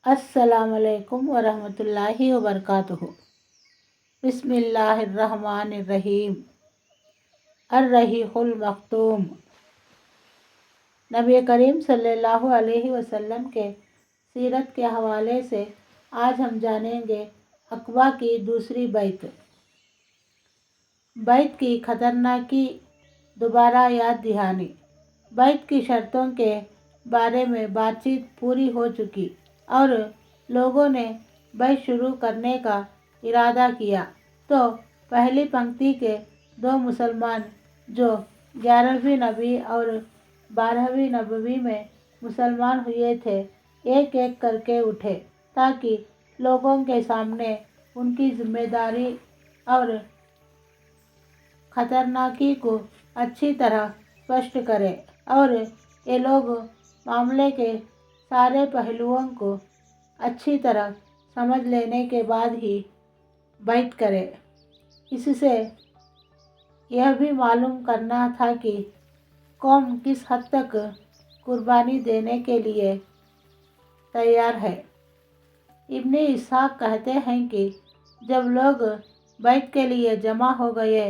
السلام علیکم ورحمۃ اللہ وبرکاتہ۔ بسم اللہ الرحمن الرحیم۔ الرحیق المختوم۔ نبی کریم صلی اللہ علیہ وسلم کے سیرت کے حوالے سے آج ہم جانیں گے عقبہ کی دوسری بیعت۔ بیعت کی خطرناکی دوبارہ یاد دہانی۔ بیعت کی شرطوں کے بارے میں بات چیت پوری ہو چکی اور لوگوں نے بیعت شروع کرنے کا ارادہ کیا تو پہلی پنکتی کے دو مسلمان جو 11ویں نبی اور 12ویں نبوی میں مسلمان ہوئے تھے ایک ایک کر کے اٹھے تاکہ لوگوں کے سامنے ان کی ذمہ داری اور خطرناکی کو اچھی طرح اسپشٹ کرے اور یہ لوگ معاملے کے سارے پہلوؤں کو اچھی طرح سمجھ لینے کے بعد ہی بیعت کرے۔ اس سے یہ بھی معلوم کرنا تھا کہ قوم کس حد تک قربانی دینے کے لیے تیار ہے۔ ابن اسحاق کہتے ہیں کہ جب لوگ بیعت کے لیے جمع ہو گئے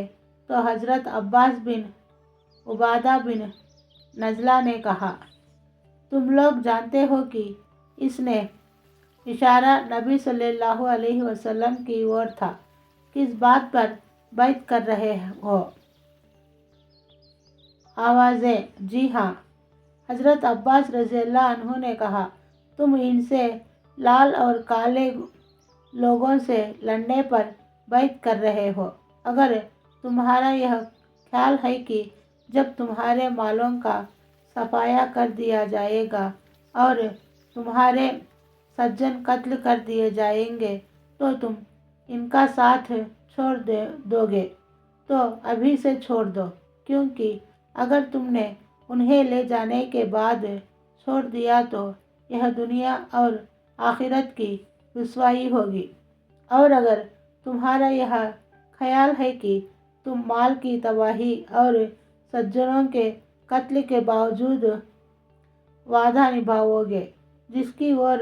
تو حضرت عباس بن عبادہ بن نزلہ نے کہا، تم لوگ جانتے ہو کہ اس نے اشارہ نبی صلی اللہ علیہ وسلم کی اور تھا، کس بات پر بیعت کر رہے ہو؟ آوازیں، جی ہاں۔ حضرت عباس رضی اللہ عنہ نے کہا، تم ان سے لال اور کالے لوگوں سے لڑنے پر بیعت کر رہے ہو۔ اگر تمہارا یہ خیال ہے کہ جب تمہارے مالوں کا صفایا کر دیا جائے گا اور تمہارے سجن قتل کر دیے جائیں گے تو تم ان کا ساتھ چھوڑ دو گے تو ابھی سے چھوڑ دو، کیونکہ اگر تم نے انہیں لے جانے کے بعد چھوڑ دیا تو یہ دنیا اور آخرت کی رسوائی ہوگی، اور اگر تمہارا یہ خیال ہے کہ تم مال کی تباہی اور سجنوں کے قتل کے باوجود وعدہ نبھاؤ گے جس کی اور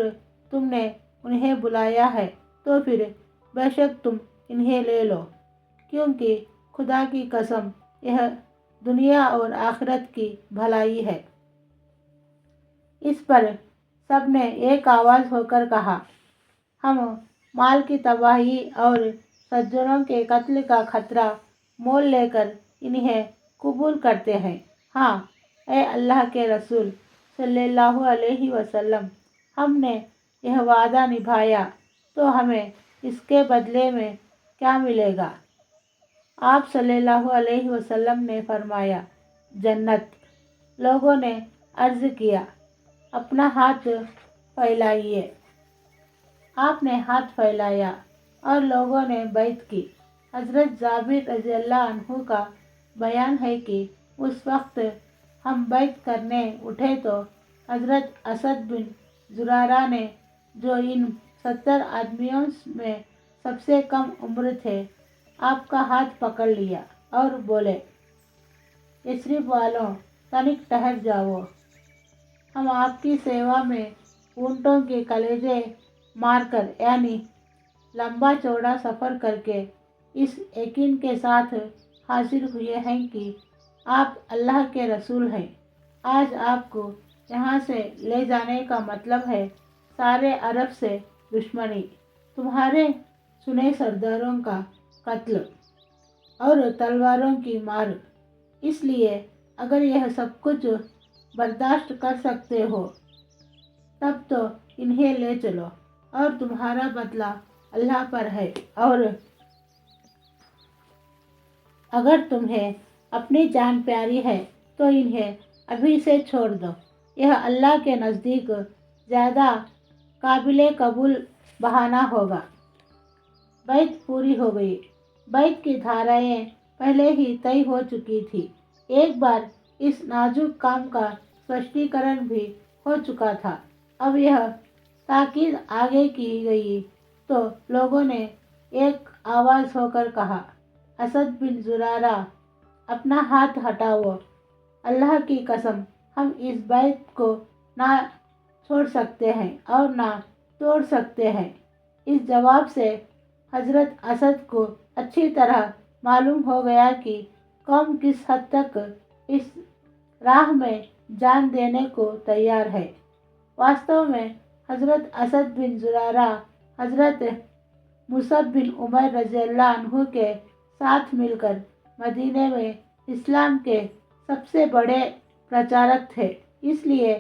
تم نے انہیں بلایا ہے تو پھر بے شک تم انہیں لے لو، کیونکہ خدا کی قسم یہ دنیا اور آخرت کی بھلائی ہے۔ اس پر سب نے ایک آواز ہو کر کہا، ہم مال کی تباہی اور سجنوں کے قتل کا خطرہ مول لے کر انہیں قبول کرتے ہیں۔ ہاں، اے اللہ کے رسول صلی اللہ علیہ وسلم، ہم نے یہ وعدہ نبھایا تو ہمیں اس کے بدلے میں کیا ملے گا؟ آپ صلی اللہ علیہ وسلم نے فرمایا، جنت۔ لوگوں نے عرض کیا، اپنا ہاتھ پھیلائیے۔ آپ نے ہاتھ پھیلایا اور لوگوں نے بیعت کی۔ حضرت جابر رضی اللہ عنہ کا بیان ہے کہ اس وقت ہم بیعت کرنے اٹھے تو حضرت اسد بن زرارہ نے جو ان 70 آدمیوں میں سب سے کم عمر تھے آپ کا ہاتھ پکڑ لیا اور بولے، یثرب والوں، تنک ٹھہر جاؤ، ہم آپ کی سیوا میں اونٹوں کے کلیجے مار کر یعنی لمبا چوڑا سفر کر کے اس یقین کے ساتھ حاصل ہوئے ہیں کہ آپ اللہ کے رسول ہیں۔ آج آپ کو یہاں سے لے جانے کا مطلب ہے سارے عرب سے دشمنی، تمہارے سنے سرداروں کا قتل اور تلواروں کی مار۔ اس لیے اگر یہ سب کچھ برداشت کر سکتے ہو تب تو انہیں لے چلو، اور تمہارا بدلہ اللہ پر ہے، اور اگر تمہیں اپنی جان پیاری ہے تو انہیں ابھی سے چھوڑ دو، یہ اللہ کے نزدیک زیادہ قابل قبول بہانہ ہوگا۔ بیعت پوری ہو گئی۔ بیعت کی دھارائیں پہلے ہی طے ہو چکی تھی، ایک بار اس نازک کام کا اسپشٹیکرن بھی ہو چکا تھا۔ اب یہ تاکید آگے کی گئی تو لوگوں نے ایک آواز ہو کر کہا، اسد بن زرارہ، اپنا ہاتھ ہٹاؤ، اللہ کی قسم ہم اس بیعت کو نہ چھوڑ سکتے ہیں اور نہ توڑ سکتے ہیں۔ اس جواب سے حضرت اسد کو اچھی طرح معلوم ہو گیا کہ قوم کس حد تک اس راہ میں جان دینے کو تیار ہے۔ واستو میں حضرت اسد بن زرارہ حضرت مصعب بن عمیر رضی اللہ عنہ کے ساتھ مل کر مدینے میں اسلام کے سب سے بڑے پرچارک تھے، اس لیے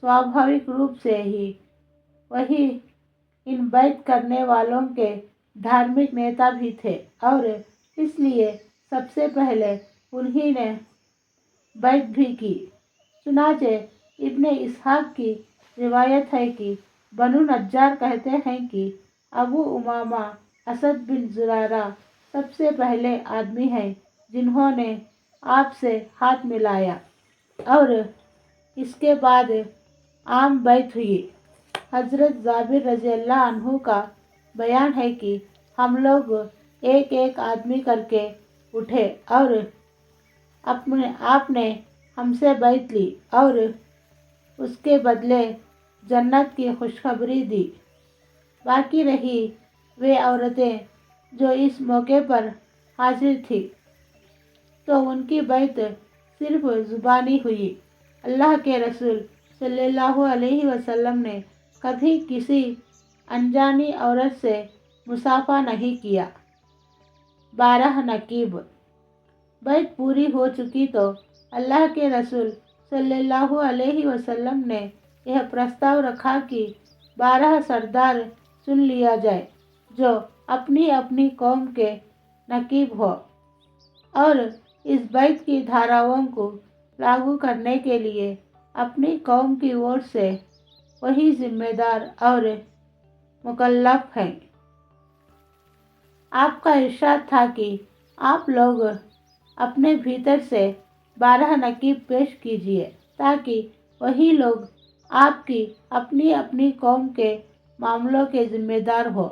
سوابھاوک روپ سے ہی وہی ان بیعت کرنے والوں کے دھارمک نیتا بھی تھے، اور اس لیے سب سے پہلے انہی نے بیعت بھی کی۔ چنانچہ ابن اسحاق کی روایت ہے کہ بنو نجار کہتے ہیں کہ ابو امامہ اسد بن زرارہ سب سے پہلے آدمی ہیں جنہوں نے آپ سے ہاتھ ملایا، اور اس کے بعد عام بیعت ہوئی۔ حضرت جابر رضی اللہ عنہ کا بیان ہے کہ ہم لوگ ایک ایک آدمی کر کے اٹھے اور آپ نے ہم سے بیعت لی اور اس کے بدلے جنت کی خوشخبری دی۔ باقی رہی وہ عورتیں جو اس موقع پر حاضر تھیں تو ان کی بیعت صرف زبانی ہوئی۔ اللہ کے رسول صلی اللہ علیہ وسلم نے کبھی کسی انجانی عورت سے مصافحہ نہیں کیا۔ 12 نقیب۔ بیعت پوری ہو چکی تو اللہ کے رسول صلی اللہ علیہ وسلم نے یہ پرستاؤ رکھا کہ 12 سردار چن لیا جائے جو اپنی اپنی قوم کے نقیب ہو، اور اس بیعت کی دھاراؤں کو لاگو کرنے کے لیے اپنی قوم کی اور سے وہی ذمہ دار اور مکلف ہیں۔ آپ کا ارشاد تھا کہ آپ لوگ اپنے بھیتر سے 12 نقیب پیش کیجیے تاکہ وہی لوگ آپ کی اپنی اپنی قوم کے معاملوں کے ذمہ دار ہوں۔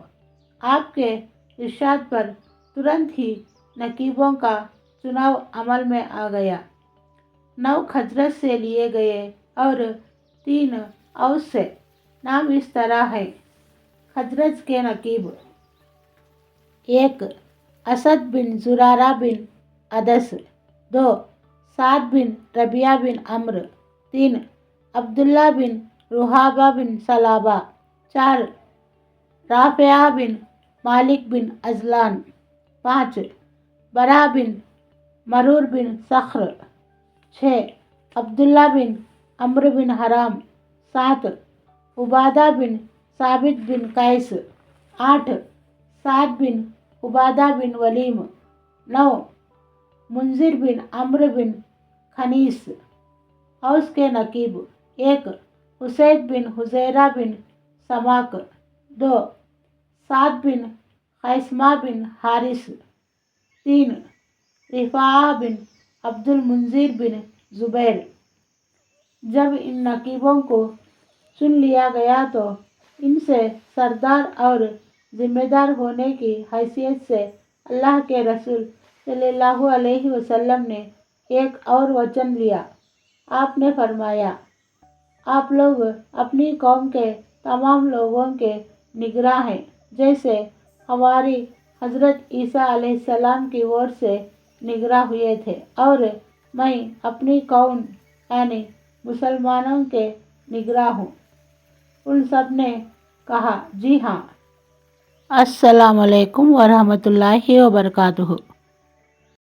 آپ کے ارشاد پر ترنت ہی نقیبوں کا چناؤ عمل میں آ گیا۔ 9 خزرج سے لیے گئے اور 3 اوس سے۔ نام اس طرح ہیں۔ خزرج کے نقیب: 1 اسد بن زرارہ بن عدس، 2 سعد بن ربیعہ بن عمرو، 3 عبداللہ بن رحابہ بن ثعلبہ، 4 رافعہ بن مالک بن اذلان، 5 برا بن مرور بن صخر، 6 عبداللہ بن عمرو بن حرام، 7 عبادہ بن ثابت بن قیس، 8 سعد بن عبادہ بن ولیم، 9 منذر بن عمرو بن خنیس۔ اوس کے نقیب: 1 اسید بن حذیرہ بن سماک، 2 سعد بن خیثمہ بن حارث، 3 رفاعہ بن عبد المنذر بن زبیر۔ جب ان نقیبوں کو چن لیا گیا تو ان سے سردار اور ذمہ دار ہونے کی حیثیت سے اللہ کے رسول صلی اللہ علیہ وسلم نے ایک اور وعدہ لیا۔ آپ نے فرمایا، آپ لوگ اپنی قوم کے تمام لوگوں کے نگراں ہیں، جیسے ہماری حضرت عیسیٰ علیہ السلام کی اور سے نگراں ہوئے تھے، اور میں اپنی قوم یعنی مسلمانوں کے نگراں ہوں۔ ان سب نے کہا، جی ہاں۔ السلام علیکم ورحمۃ اللہ وبرکاتہ۔